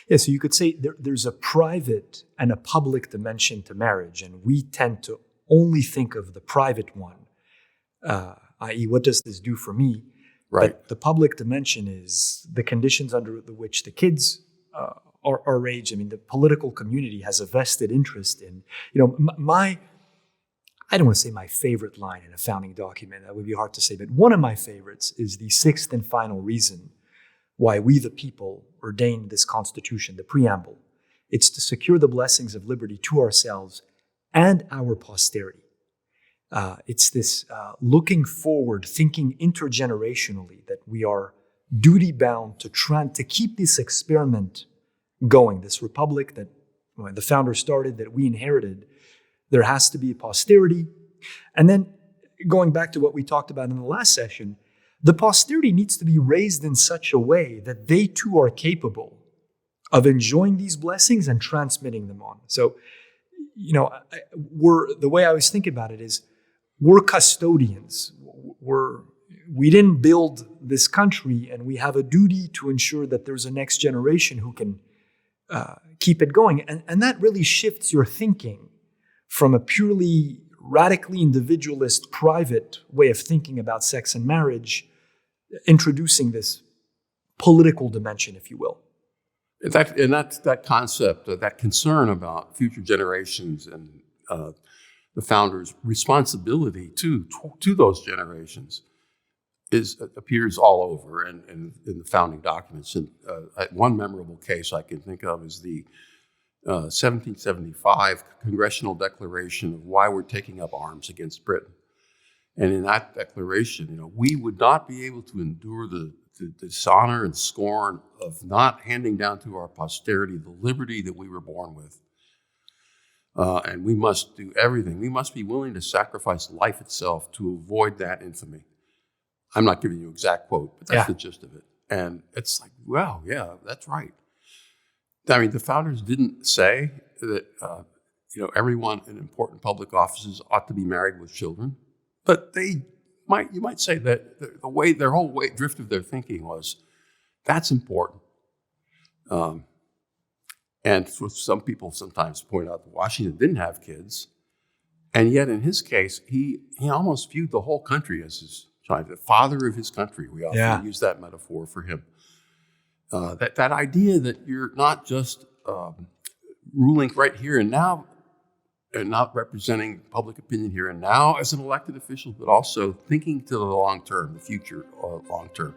Yeah, so you could say there's a private and a public dimension to marriage, and we tend to only think of the private one, i.e., what does this do for me? Right. But the public dimension is the conditions under which the kids are raised. I mean, the political community has a vested interest in, I don't want to say my favorite line in a founding document. That would be hard to say, but one of my favorites is the sixth and final reason why we the people ordained this Constitution, the preamble. It's to secure the blessings of liberty to ourselves and our posterity. It's this looking forward, thinking intergenerationally, that we are duty-bound to keep this experiment going, this republic that the founder started, that we inherited. There has to be a posterity. And then going back to what we talked about in the last session, the posterity needs to be raised in such a way that they too are capable of enjoying these blessings and transmitting them on. So, the way I always think about it is, we're custodians. We didn't build this country, and we have a duty to ensure that there's a next generation who can keep it going. And that really shifts your thinking from a purely radically individualist, private way of thinking about sex and marriage, introducing this political dimension, if you will. That concept, that concern about future generations and the founder's responsibility to those generations appears all over and in the founding documents. And one memorable case I can think of is the 1775 Congressional Declaration of why we're taking up arms against Britain. And in that declaration, we would not be able to endure the dishonor and scorn of not handing down to our posterity the liberty that we were born with. And we must do everything. We must be willing to sacrifice life itself to avoid that infamy. I'm not giving you an exact quote, but that's the gist of it. And it's like, well, yeah, that's right. I mean, the founders didn't say that everyone in important public offices ought to be married with children, but you might say that their whole drift of their thinking was that's important. And some people sometimes point out that Washington didn't have kids, and yet in his case, he almost viewed the whole country as his child, the father of his country. We often use that metaphor for him. That idea that you're not just ruling right here and now, and not representing public opinion here and now as an elected official, but also thinking to the long term, the future long term.